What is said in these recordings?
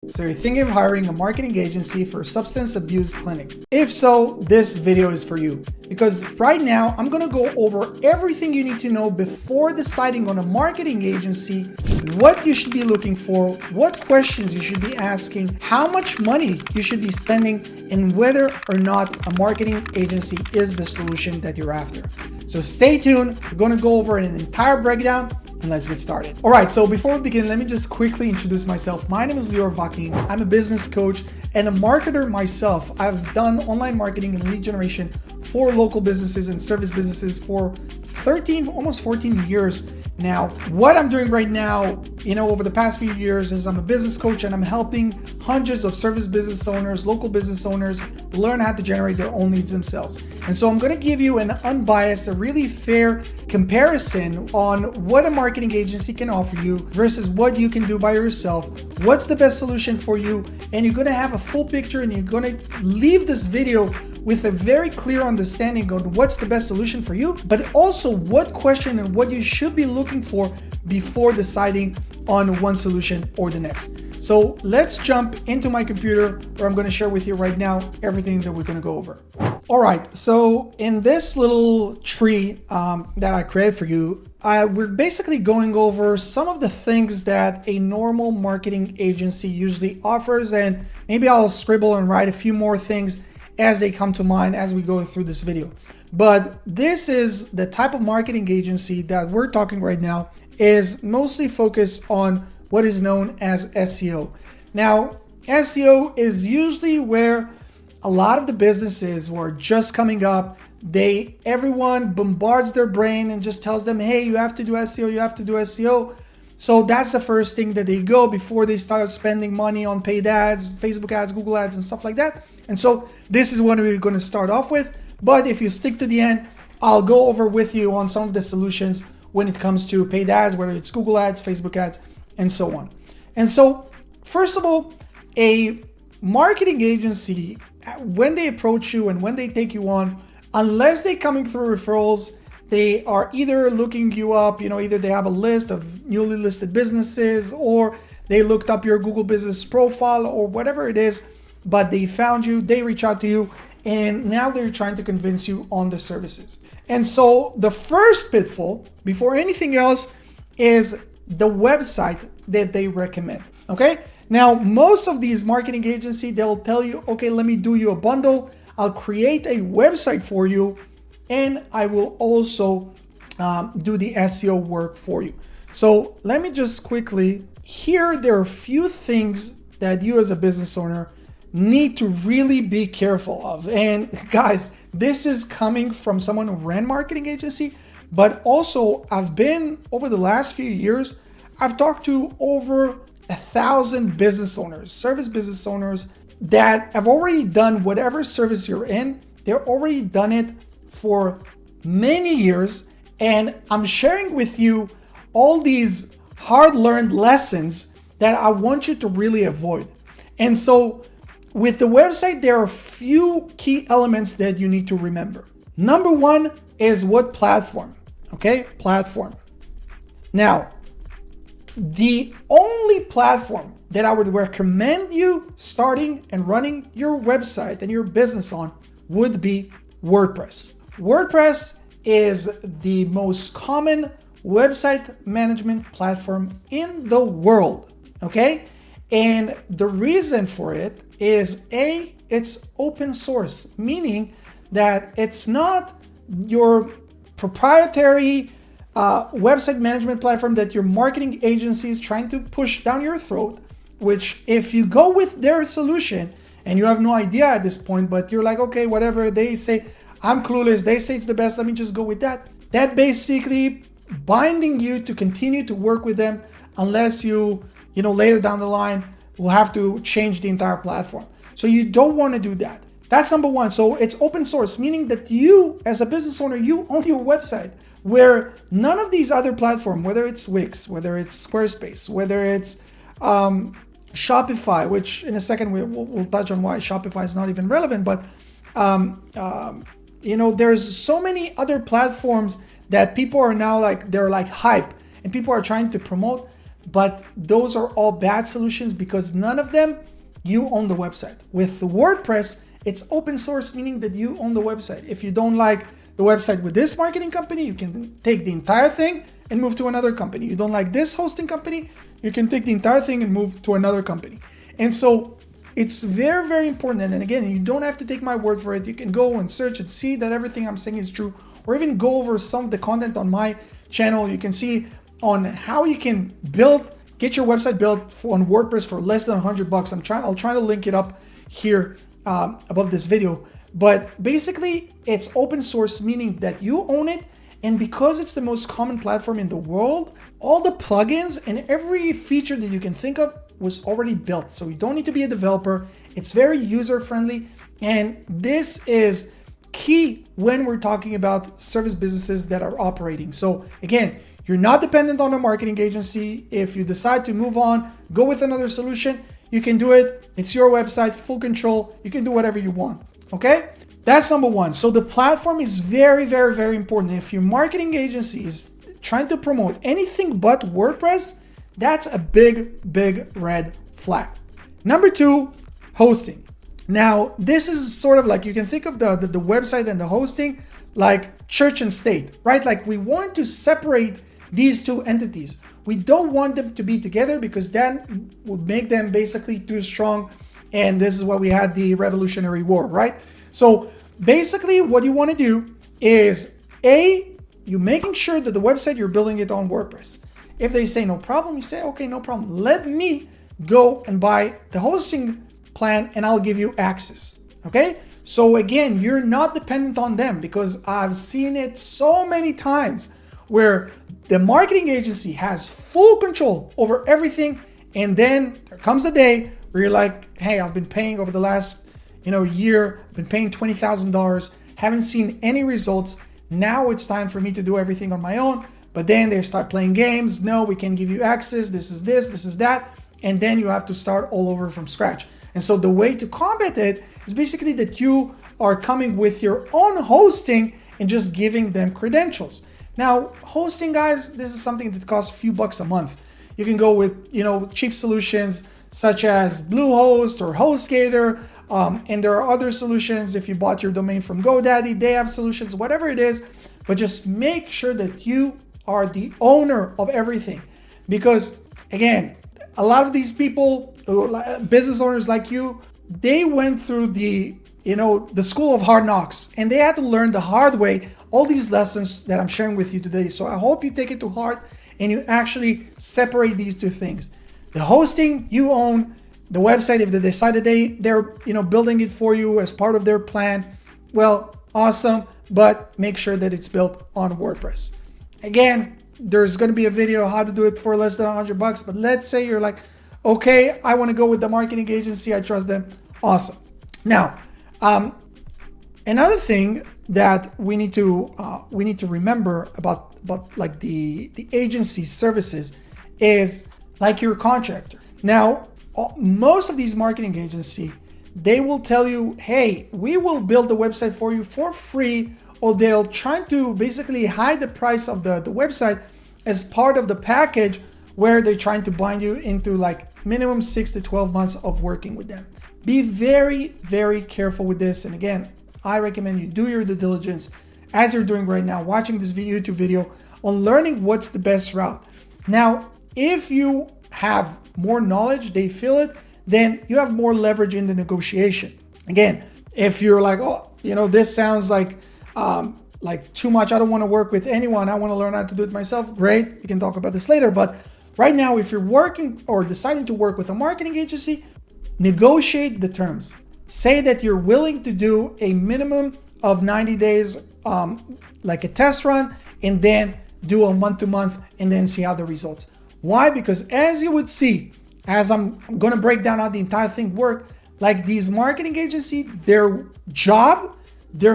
So you're thinking of hiring a marketing agency for a substance abuse clinic? If so, this video is for you. Because right now, I'm gonna go over everything you need to know before deciding on a marketing agency, what you should be looking for, what questions you should be asking, how much money you should be spending, and whether or not a marketing agency is the solution that you're after. So stay tuned, we're gonna go over an entire breakdown, and let's get started. All right, so before we begin, let me just quickly introduce myself. My name is Lior Vakin. I'm a business coach and a marketer myself. I've done online marketing and lead generation for local businesses and service businesses for 13, almost 14 years now. What I'm doing right now, over the past few years is I'm a business coach and I'm helping hundreds of service business owners, local business owners learn how to generate their own leads themselves. And so I'm going to give you an unbiased, a really fair comparison on what a marketing agency can offer you versus what you can do by yourself. What's the best solution for you? And you're going to have a full picture and you're going to leave this video with a very clear understanding on what's the best solution for you, but also what question and what you should be looking for before deciding on one solution or the next. So let's jump into my computer where I'm going to share with you right now everything that we're going to go over. All right, so in this little tree that I created for you, we're basically going over some of the things that a normal marketing agency usually offers, and maybe I'll scribble and write a few more things as they come to mind as we go through this video. But this is the type of marketing agency that we're talking right now is mostly focused on what is known as SEO. Now, SEO is usually where a lot of the businesses who are just coming up, everyone bombards their brain and just tells them, hey, you have to do SEO, you have to do SEO. So that's the first thing that they go before they start spending money on paid ads, Facebook ads, Google ads, and stuff like that. And so this is what we're going to start off with. But if you stick to the end, I'll go over with you on some of the solutions when it comes to paid ads, whether it's Google ads, Facebook ads, and so on. And so, first of all, a marketing agency, when they approach you and when they take you on, unless they're coming through referrals, they are either looking you up, either they have a list of newly listed businesses or they looked up your Google business profile or whatever it is, but they found you, they reach out to you, and now they're trying to convince you on the services. And so the first pitfall, before anything else, is the website that they recommend, okay? Now, most of these marketing agencies, they'll tell you, okay, let me do you a bundle. I'll create a website for you, and I will also do the SEO work for you. So let me just quickly, here there are a few things that you as a business owner need to really be careful of. And guys, this is coming from someone who ran marketing agency, but also I've been, over the last few years, I've talked to over 1,000 business owners, service business owners that have already done whatever service you're in. They're already done it for many years. And I'm sharing with you all these hard-learned lessons that I want you to really avoid. And so with the website, there are a few key elements that you need to remember. Number one is what platform, okay? Platform. Now, the only platform that I would recommend you starting and running your website and your business on would be WordPress. WordPress is the most common website management platform in the world, okay? And the reason for it is it's open source, meaning that it's not your proprietary website management platform that your marketing agency is trying to push down your throat, which if you go with their solution and you have no idea at this point, but you're like, okay, whatever they say, I'm clueless, they say it's the best, let me just go with that. That basically binding you to continue to work with them unless you later down the line will have to change the entire platform. So you don't want to do that. That's number one. So it's open source, meaning that you as a business owner, you own your website, where none of these other platforms, whether it's Wix, whether it's Squarespace, whether it's Shopify, which in a second we'll touch on why Shopify is not even relevant, but there's so many other platforms that people are now they're hype and people are trying to promote, but those are all bad solutions because none of them, you own the website. With the WordPress, it's open source, meaning that you own the website. If you don't like the website with this marketing company, you can take the entire thing and move to another company. You don't like this hosting company, you can take the entire thing and move to another company. And so it's very, very important. And again, you don't have to take my word for it. You can go and search and see that everything I'm saying is true, or even go over some of the content on my channel. You can see on how you can get your website built on WordPress for less than $100. I'll try to link it up here above this video. But basically, it's open source, meaning that you own it. And because it's the most common platform in the world, all the plugins and every feature that you can think of was already built. So you don't need to be a developer. It's very user-friendly. And this is key when we're talking about service businesses that are operating. So again, you're not dependent on a marketing agency. If you decide to move on, go with another solution, you can do it. It's your website, full control. You can do whatever you want. Okay? That's number one. So the platform is very, very, very important. If your marketing agency is trying to promote anything but WordPress, that's a big, big red flag. Number two, hosting. Now, this is sort of like, you can think of the website and the hosting like church and state, right? Like we want to separate these two entities. We don't want them to be together because that would make them basically too strong. And this is why we had the Revolutionary War, right? So basically what you want to do is you're making sure that the website, you're building it on WordPress. If they say no problem, you say, okay, no problem. Let me go and buy the hosting plan and I'll give you access. Okay. So again, you're not dependent on them, because I've seen it so many times where the marketing agency has full control over everything. And then there comes the day where you're like, hey, I've been paying over the last year, I've been paying $20,000, haven't seen any results. Now it's time for me to do everything on my own. But then they start playing games. No, we can give you access. This is this, this is that. And then you have to start all over from scratch. And so the way to combat it is basically that you are coming with your own hosting and just giving them credentials. Now, hosting, guys, this is something that costs a few bucks a month. You can go with, cheap solutions such as Bluehost or HostGator. And there are other solutions. If you bought your domain from GoDaddy, they have solutions, whatever it is. But just make sure that you are the owner of everything. Because again, a lot of these people, business owners like you, they went through the school of hard knocks, and they had to learn the hard way all these lessons that I'm sharing with you today. So I hope you take it to heart and you actually separate these two things. The hosting, you own. The website, if they decided they're building it for you as part of their plan, well, awesome, but make sure that it's built on WordPress. Again, there's going to be a video how to do it for less than $100, but let's say you're like, okay, I want to go with the marketing agency, I trust them. Awesome. Now, another thing that we need to remember about like the agency services is like your contractor. Now, most of these marketing agencies, they will tell you, hey, we will build the website for you for free, or they'll try to basically hide the price of the website as part of the package where they're trying to bind you into like minimum 6 to 12 months of working with them. Be very, very careful with this. And again, I recommend you do your due diligence as you're doing right now, watching this YouTube video on learning what's the best route. Now, if you have more knowledge, they feel it, then you have more leverage in the negotiation. Again, if you're like, oh, this sounds like too much, I don't want to work with anyone, I want to learn how to do it myself, great, we can talk about this later. But right now, if you're working or deciding to work with a marketing agency, negotiate the terms. Say that you're willing to do a minimum of 90 days, like a test run, and then do a month-to-month and then see how the results. Why? Because as you would see, as I'm going to break down how the entire thing works, like these marketing agencies, their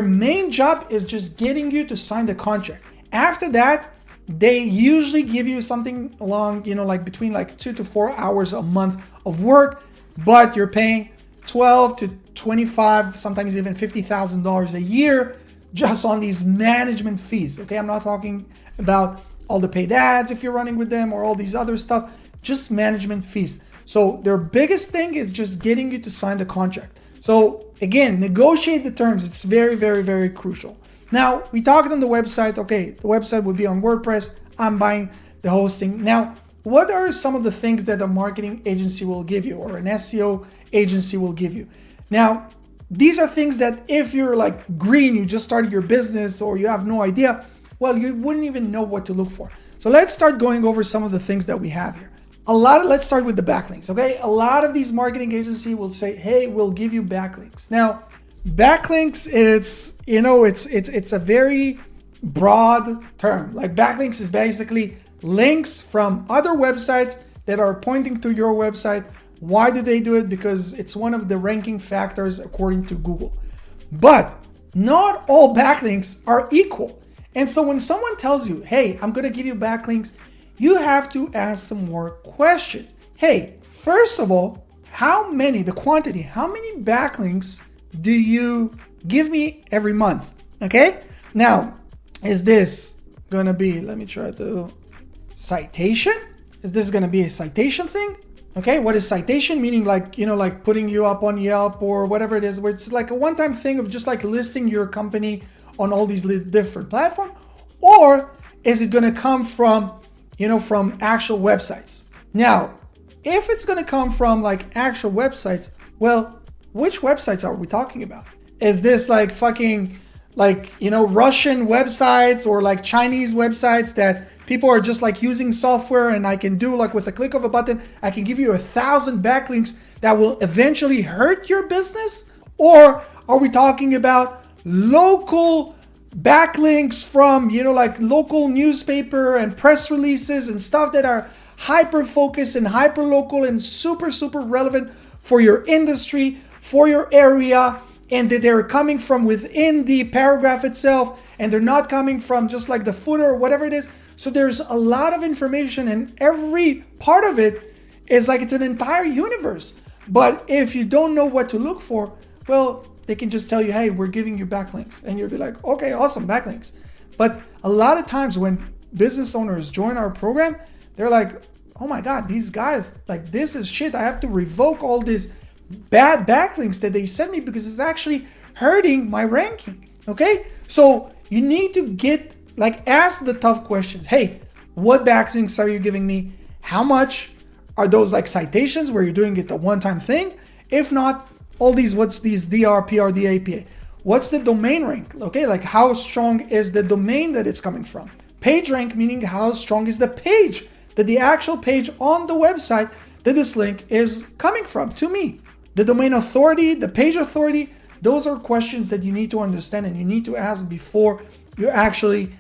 main job is just getting you to sign the contract. After that, they usually give you something along, like between like 2 to 4 hours a month of work, but you're paying 12 to 25, sometimes even $50,000 a year just on these management fees. Okay, I'm not talking about all the paid ads if you're running with them or all these other stuff. just management fees. So their biggest thing is just getting you to sign the contract. So again, negotiate the terms. It's very, very, very crucial. Now, we talked on the website. Okay, the website would be on WordPress. I'm buying the hosting. Now, what are some of the things that a marketing agency will give you or an SEO agency will give you? Now, these are things that if you're like green, you just started your business or you have no idea, well, you wouldn't even know what to look for. So let's start going over some of the things that we have here. Let's start with the backlinks, okay? A lot of these marketing agencies will say, hey, we'll give you backlinks. Now, backlinks, it's a very broad term. Like backlinks is basically links from other websites that are pointing to your website. Why do they do it? Because it's one of the ranking factors according to Google. But not all backlinks are equal. And so when someone tells you, hey, I'm going to give you backlinks, you have to ask some more questions. Hey, first of all, how many backlinks do you give me every month? Okay. Now, is this going to be, let me try to, citation? Is this going to be a citation thing? Okay. What is citation? Meaning like, like putting you up on Yelp or whatever it is, where it's like a one-time thing of just like listing your company on all these different platforms? Or is it going to come from actual websites? Now, if it's going to come from like actual websites, well, which websites are we talking about? Is this like fucking Russian websites or like Chinese websites that people are just like using software and I can do like with a click of a button, I can give you 1,000 backlinks that will eventually hurt your business? Or are we talking about local backlinks from, like local newspaper and press releases and stuff that are hyper focused and hyper local and super, super relevant for your industry, for your area, and that they're coming from within the paragraph itself and they're not coming from just like the footer or whatever it is. So there's a lot of information and every part of it is like it's an entire universe. But if you don't know what to look for, well, they can just tell you, hey, we're giving you backlinks. And you'll be like, okay, awesome, backlinks. But a lot of times when business owners join our program, they're like, oh my God, these guys, like this is shit. I have to revoke all these bad backlinks that they sent me because it's actually hurting my ranking. Okay? So you need to ask the tough questions. Hey, what backlinks are you giving me? How much? Are those like citations where you're doing it a one-time thing? If not, what's these DR, PR, DAPA? What's the domain rank? Okay, like how strong is the domain that it's coming from? Page rank, meaning how strong is the page, that the actual page on the website that this link is coming from to me. The domain authority, the page authority, those are questions that you need to understand and you need to ask before you're actually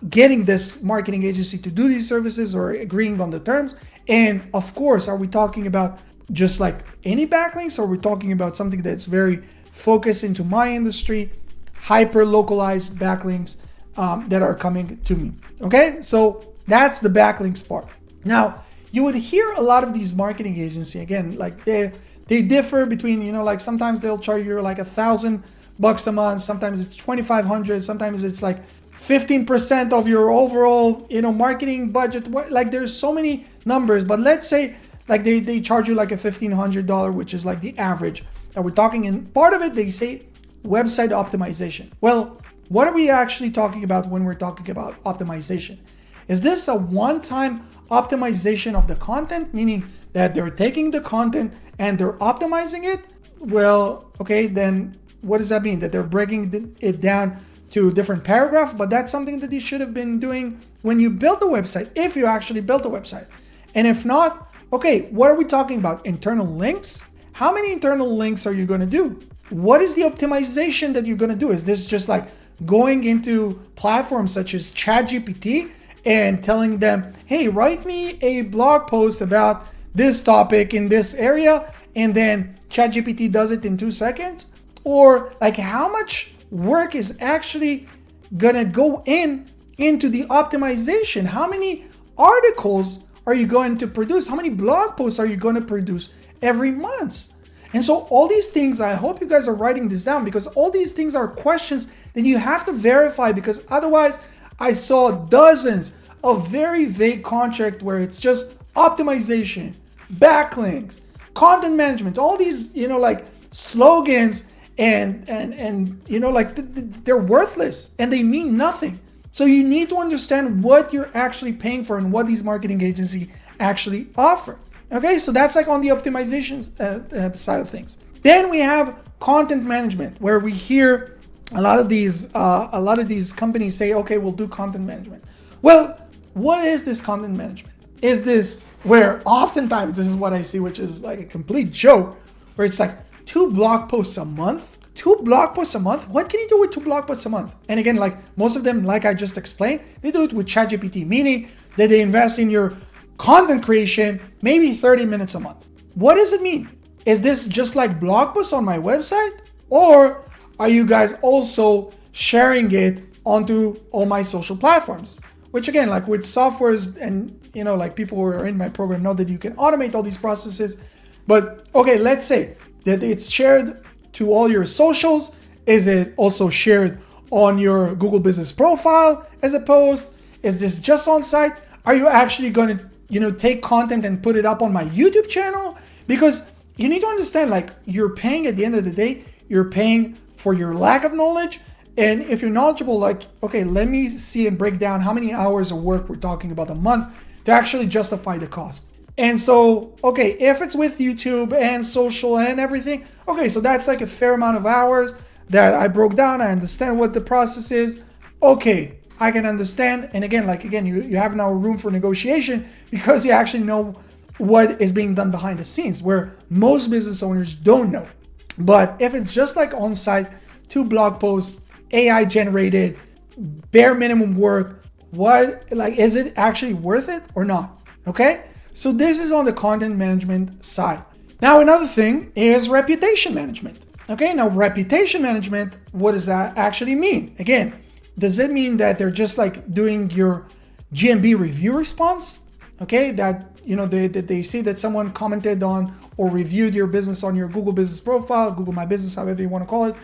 getting this marketing agency to do these services or agreeing on the terms. And of course, are we talking about just like any backlinks, or we're talking about something that's very focused into my industry, hyper localized backlinks that are coming to me? Okay, so that's the backlinks part. Now, you would hear a lot of these marketing agencies, again, like they differ between, like sometimes they'll charge you like $1,000 a month, sometimes it's 2,500, sometimes it's like 15% of your overall, marketing budget. Like there's so many numbers, but let's say like they charge you like a $1,500, which is like the average that we're talking. And part of it, they say website optimization. Well, what are we actually talking about when we're talking about optimization? Is this a one-time optimization of the content, meaning that they're taking the content and they're optimizing it? Well, okay, then what does that mean? That they're breaking it down to a different paragraph? But that's something that you should have been doing when you built the website, if you actually built the website. And if not, okay, what are we talking about? Internal links? How many internal links are you going to do? What is the optimization that you're going to do? Is this just like going into platforms such as ChatGPT and telling them, hey, write me a blog post about this topic in this area, and then ChatGPT does it in 2 seconds? Or like how much work is actually going to go into the optimization? How many articles are you going to produce? How many blog posts are you going to produce every month? And so all these things, I hope you guys are writing this down, because all these things are questions that you have to verify, because otherwise I saw dozens of very vague contracts where it's just optimization, backlinks, content management, all these, like slogans and like they're worthless and they mean nothing. So you need to understand what you're actually paying for and what these marketing agencies actually offer. Okay, so that's like on the optimization side of things. Then we have content management, where we hear a lot of these companies say, okay, we'll do content management. Well, what is this content management? Is this where oftentimes this is what I see, which is like a complete joke, where it's like 2 blog posts a month? 2 blog posts a month? What can you do with 2 blog posts a month? And again, like most of them, like I just explained, they do it with ChatGPT, meaning that they invest in your content creation, maybe 30 minutes a month. What does it mean? Is this just like blog posts on my website? Or are you guys also sharing it onto all my social platforms? Which again, like with softwares and, like people who are in my program know that you can automate all these processes. But okay, let's say that it's shared to all your socials. Is it also shared on your Google Business Profile as a post? Is this just on site? Are you actually going to, take content and put it up on my YouTube channel? Because you need to understand, like, you're paying at the end of the day, you're paying for your lack of knowledge. And if you're knowledgeable, like, okay, let me see and break down how many hours of work we're talking about a month to actually justify the cost. And so, okay, if it's with YouTube and social and everything, okay, so that's like a fair amount of hours that I broke down. I understand what the process is. Okay, I can understand. And again, you have now room for negotiation because you actually know what is being done behind the scenes, where most business owners don't know. But if it's just like on-site, 2 blog posts, AI generated, bare minimum work, is it actually worth it or not? Okay? So this is on the content management side. Now, another thing is reputation management. Okay, now reputation management, what does that actually mean? Again, does it mean that they're just like doing your GMB review response? Okay, that they see that someone commented on or reviewed your business on your Google Business Profile, Google My Business, however you want to call it,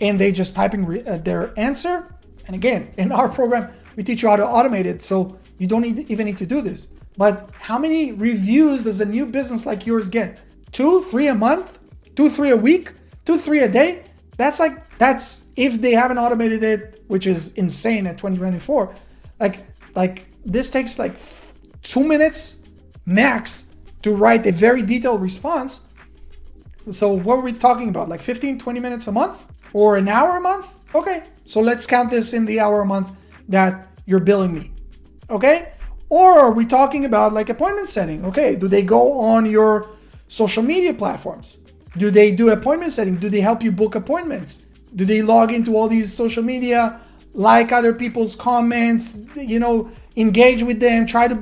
and they just typing their answer. And again, in our program, we teach you how to automate it, so you don't even need to do this. But how many reviews does a new business like yours get? 2, 3 a month? 2, 3 a week? 2, 3 a day? That's if they haven't automated it, which is insane at 2024. Like this takes like 2 minutes max to write a very detailed response. So what are we talking about? Like 15, 20 minutes a month or an hour a month? Okay, so let's count this in the hour a month that you're billing me. Okay? Or are we talking about like appointment setting? Okay, do they go on your social media platforms? Do they do appointment setting? Do they help you book appointments? Do they log into all these social media, like other people's comments, engage with them, try to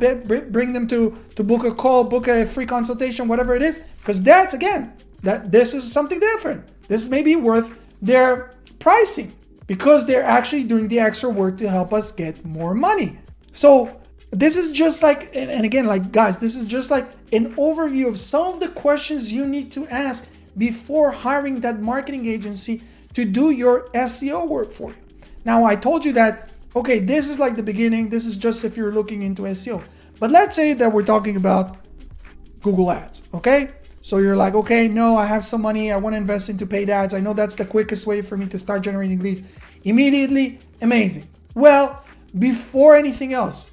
bring them to book a call, book a free consultation, whatever it is? Because this is something different. This may be worth their pricing because they're actually doing the extra work to help us get more money. So this is just like, and again, like guys, this is just like an overview of some of the questions you need to ask before hiring that marketing agency to do your SEO work for you. Now, I told you that, okay, this is like the beginning. This is just if you're looking into SEO. But let's say that we're talking about Google Ads, okay? So you're like, okay, no, I have some money. I want to invest into paid ads. I know that's the quickest way for me to start generating leads immediately. Amazing. Well, before anything else,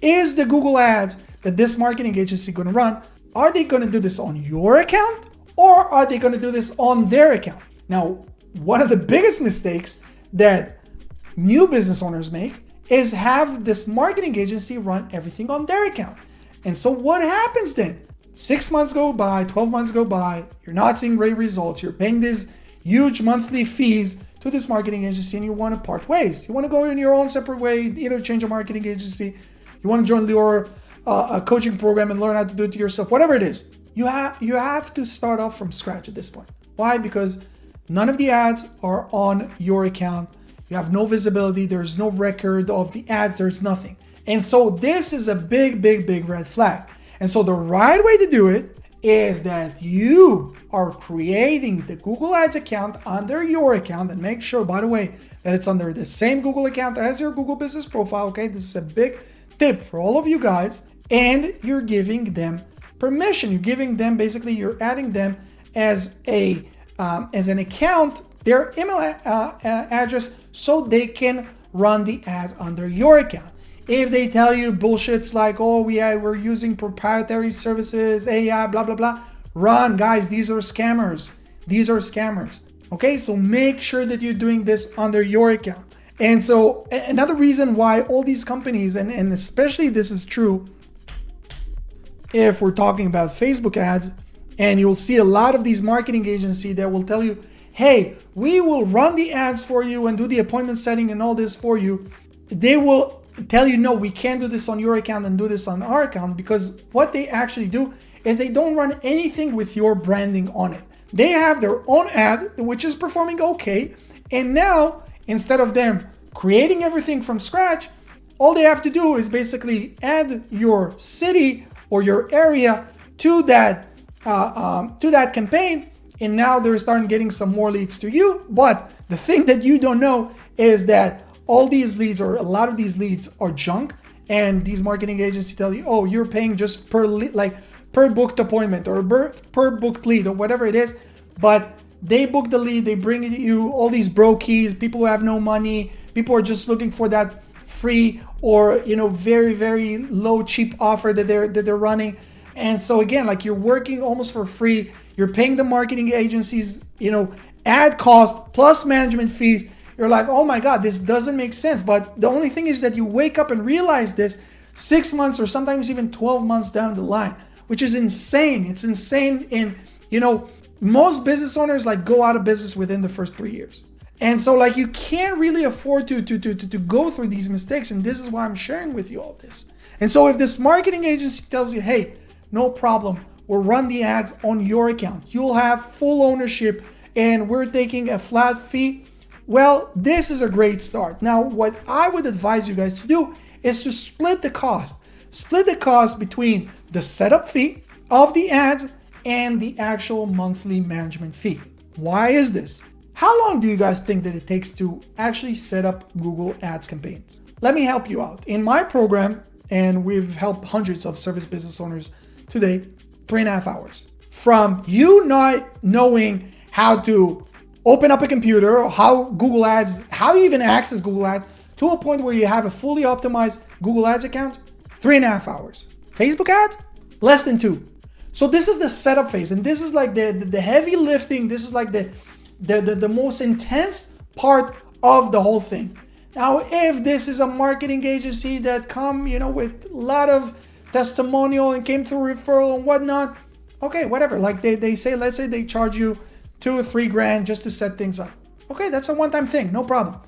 is the Google Ads that this marketing agency going to run, are they going to do this on your account or are they going to do this on their account? Now, one of the biggest mistakes that new business owners make is have this marketing agency run everything on their account. And so what happens then? 6 months go by, 12 months go by, you're not seeing great results, you're paying these huge monthly fees to this marketing agency and you want to part ways. You want to go in your own separate way, either change a marketing agency, you want to join your coaching program and learn how to do it yourself, whatever it is. You have to start off from scratch at this point. Why? Because none of the ads are on your account. You have no visibility. There's no record of the ads. There's nothing. And so this is a big red flag. And so the right way to do it is that you are creating the Google Ads account under your account, and make sure, by the way, that it's under the same Google account as your Google Business Profile. Okay, this is a big tip for all of you guys, and you're giving them permission. You're giving them, basically, you're adding them as an account, their email address, so they can run the ad under your account. If they tell you bullshits like, oh, we're using proprietary services, AI, blah, blah, blah, run, guys. These are scammers. These are scammers. Okay, so make sure that you're doing this under your account. And so another reason why all these companies, and especially this is true if we're talking about Facebook ads, and you'll see a lot of these marketing agencies that will tell you, hey, we will run the ads for you and do the appointment setting and all this for you. They will tell you, no, we can't do this on your account and do this on our account, because what they actually do is they don't run anything with your branding on it. They have their own ad, which is performing okay. And now, instead of them creating everything from scratch, all they have to do is basically add your city or your area to that campaign. And now they're starting getting some more leads to you. But the thing that you don't know is that all these leads, or a lot of these leads, are junk. And these marketing agencies tell you, oh, you're paying just per lead, like per booked appointment or per booked lead or whatever it is. But they book the lead, they bring you all these brokies, people who have no money, people are just looking for that free or, very, very low, cheap offer that they're running. And so again, like, you're working almost for free. You're paying the marketing agencies, ad cost plus management fees. You're like, oh my God, this doesn't make sense. But the only thing is that you wake up and realize this 6 months or sometimes even 12 months down the line, which is insane. It's insane. And, most business owners go out of business within the first 3 years. And so you can't really afford to go through these mistakes. And this is why I'm sharing with you all this. And so if this marketing agency tells you, hey, no problem, we'll run the ads on your account, you'll have full ownership, and we're taking a flat fee, well, this is a great start. Now, what I would advise you guys to do is to split the cost. Split the cost between the setup fee of the ads and the actual monthly management fee. Why is this? How long do you guys think that it takes to actually set up Google Ads campaigns? Let me help you out. In my program, and we've helped hundreds of service business owners today, 3.5 hours. From you not knowing how to open up a computer, or how Google Ads, how you even access Google Ads, to a point where you have a fully optimized Google Ads account, 3.5 hours. Facebook ads, less than 2. So this is the setup phase, and this is the heavy lifting. This is the most intense part of the whole thing. Now, if this is a marketing agency that come, with a lot of testimonial and came through referral and whatnot, okay, whatever. They say, let's say they charge you $2 or $3 grand just to set things up. Okay, that's a one-time thing, no problem.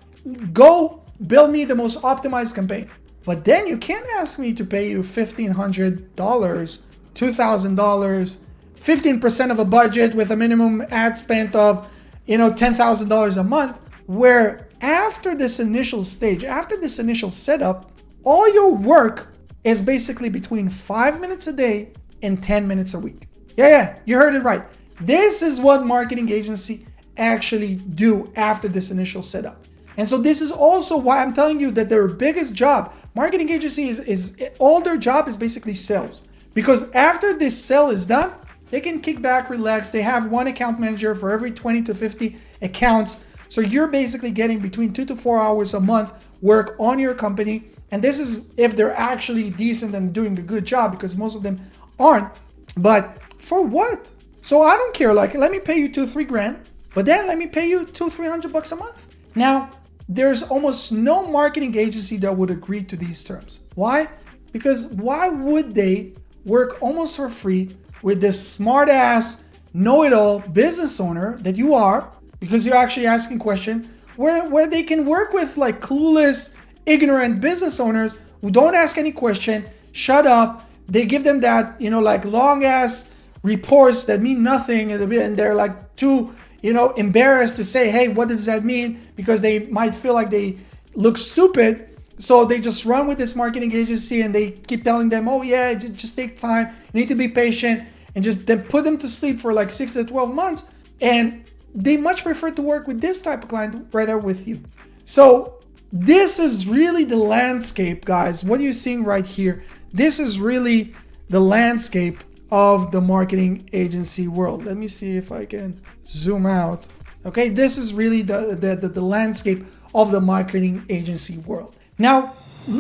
Go build me the most optimized campaign. But then you can't ask me to pay you $1,500, $2,000, 15% of a budget with a minimum ad spend of, $10,000 a month, where after this initial stage, after this initial setup, all your work is basically between 5 minutes a day and 10 minutes a week. Yeah, you heard it right. This is what marketing agency actually do after this initial setup. And so this is also why I'm telling you that their biggest job, marketing agency is all their job is basically sales. Because after this sale is done, they can kick back, relax. They have one account manager for every 20 to 50 accounts. So you're basically getting between 2 to 4 hours a month work on your company. And this is if they're actually decent and doing a good job, because most of them aren't. But for what? So I don't care. Let me pay you $2-3 grand, but then let me pay you $200-300 a month. Now, there's almost no marketing agency that would agree to these terms. Why? Because why would they work almost for free with this smart ass, know-it-all business owner that you are, because you're actually asking questions, where they can work with clueless, ignorant business owners who don't ask any question, shut up. They give them that, long ass reports that mean nothing, and they're too, embarrassed to say, hey, what does that mean? Because they might feel like they look stupid. So they just run with this marketing agency and they keep telling them, oh yeah, just take time. You need to be patient, and just then put them to sleep for 6 to 12 months. And they much prefer to work with this type of client rather with you. So This is really the landscape, guys. What you're seeing right here, this is really the landscape of the marketing agency world. Let me see if I can zoom out. Okay, this is really the landscape of the marketing agency world. Now,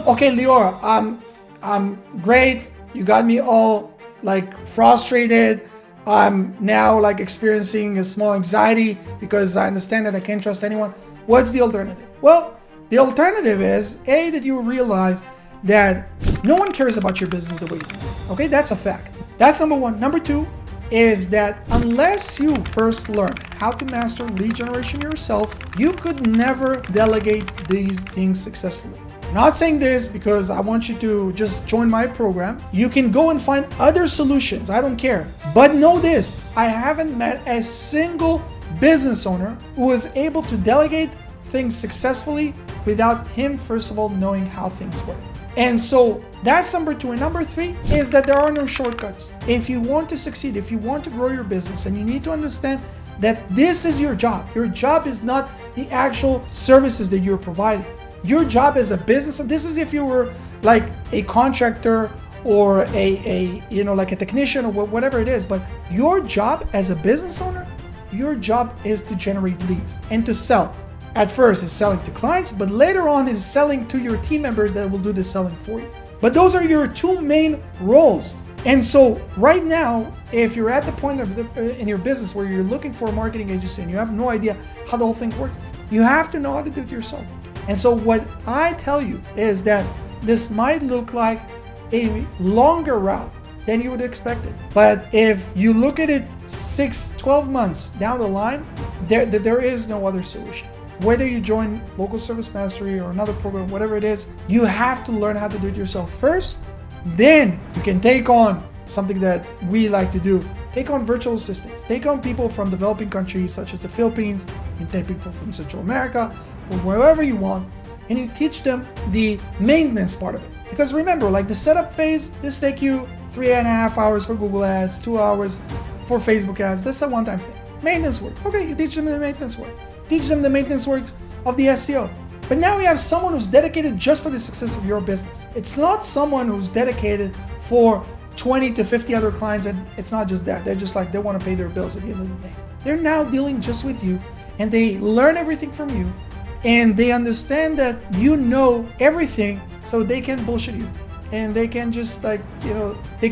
okay, Lior, I'm great. You got me all like frustrated. I'm now like experiencing a small anxiety because I understand that I can't trust anyone. What's the alternative? Well, the alternative is that you realize that no one cares about your business the way you do. Okay, that's a fact. That's number one. Number two is that unless you first learn how to master lead generation yourself, you could never delegate these things successfully. I'm not saying this because I want you to just join my program. You can go and find other solutions. I don't care. But know this, I haven't met a single business owner who was able to delegate things successfully without him, first of all, knowing how things work. And so that's number two. And number three is that there are no shortcuts. If you want to succeed, if you want to grow your business, and you need to understand that this is your job. Your job is not the actual services that you're providing. Your job as a business, and this is if you were like a contractor or like a technician or whatever it is, but your job as a business owner, your job is to generate leads and to sell. At first it's selling to clients, but later on is selling to your team members that will do the selling for you. But those are your two main roles. And so right now, if you're at the point in your business where you're looking for a marketing agency and you have no idea how the whole thing works, you have to know how to do it yourself. And so what I tell you is that this might look like a longer route than you would expect it. But if you look at it 6-12 months down the line, there is no other solution. Whether you join Local Service Mastery or another program, whatever it is, you have to learn how to do it yourself first. Then you can take on something that we like to do. Take on virtual assistants. Take on people from developing countries such as the Philippines. You can take people from Central America, from wherever you want, and you teach them the maintenance part of it. Because remember, like the setup phase, this take you 3.5 hours for Google Ads, 2 hours for Facebook ads. That's a one-time thing. Maintenance work. Okay, you teach them the maintenance work. Teach them the maintenance works of the SEO. But now you have someone who's dedicated just for the success of your business. It's not someone who's dedicated for 20 to 50 other clients, and it's not just that. They're just like, they want to pay their bills at the end of the day. They're now dealing just with you, and they learn everything from you, and they understand that you know everything, so they can bullshit you, and they can just take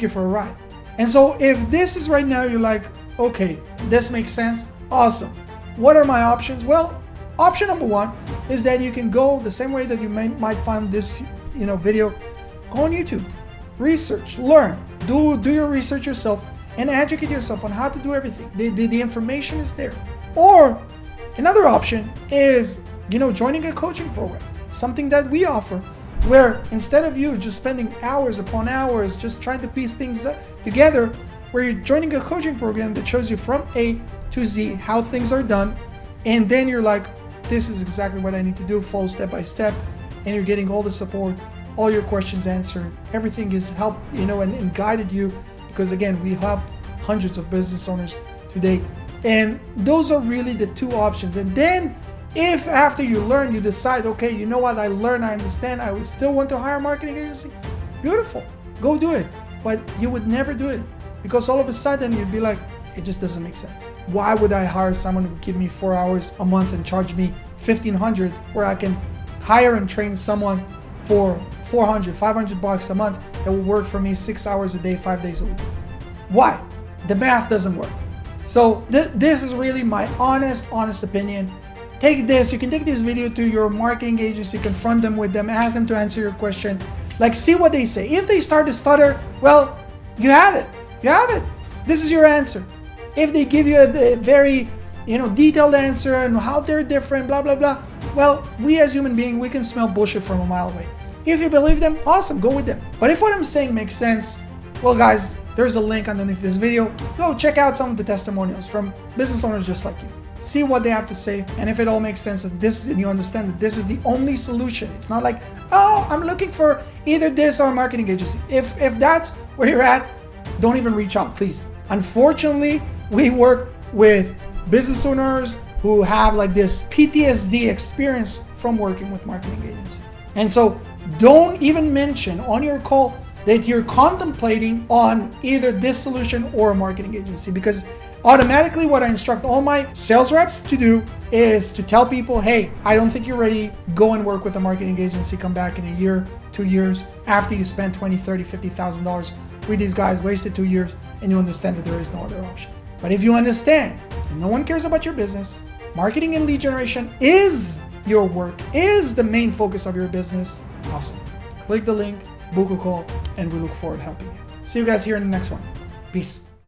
you for a ride. And so if this is right now, you're like, okay, this makes sense, awesome. What are my options? Well, option number one is that you can go the same way that you might find this video. Go on YouTube, research, learn, do your research yourself, and educate yourself on how to do everything. The information is there. Or another option is joining a coaching program, something that we offer, where instead of you just spending hours upon hours just trying to piece things together, where you're joining a coaching program that shows you from A to Z how things are done, and then you're like, this is exactly what I need to do, follow step by step, and you're getting all the support, all your questions answered, everything is helped, and guided you, because again, we help hundreds of business owners to date. And those are really the two options. And then if after you learn, you decide, okay, you know what, I learned, I understand, I would still want to hire a marketing agency, beautiful, go do it. But you would never do it, because all of a sudden you'd be like, it just doesn't make sense. Why would I hire someone who would give me 4 hours a month and charge me $1,500, where I can hire and train someone for $400, $500 a month that will work for me 6 hours a day, 5 days a week? Why? The math doesn't work. So this is really my honest opinion. Take this, you can take this video to your marketing agency, confront them with them, ask them to answer your question. Like, see what they say. If they start to stutter, well, you have it. You have it. This is your answer. If they give you a very detailed answer and how they're different, blah, blah, blah, well, we as human beings, we can smell bullshit from a mile away. If you believe them, awesome, go with them. But if what I'm saying makes sense, well, guys, there's a link underneath this video. Go check out some of the testimonials from business owners just like you. See what they have to say, and if it all makes sense, and you understand that this is the only solution. It's not like, oh, I'm looking for either this or a marketing agency. If that's where you're at, don't even reach out, please. Unfortunately, we work with business owners who have like this PTSD experience from working with marketing agencies. And so don't even mention on your call that you're contemplating on either this solution or a marketing agency, because automatically what I instruct all my sales reps to do is to tell people, hey, I don't think you're ready. Go and work with a marketing agency. Come back in a year, 2 years, after you spend $20,000, $30,000, $50,000 with these guys, wasted 2 years, and you understand that there is no other option. But if you understand and no one cares about your business, marketing and lead generation is your work, is the main focus of your business, awesome. Click the link, book a call, and we look forward to helping you. See you guys here in the next one. Peace.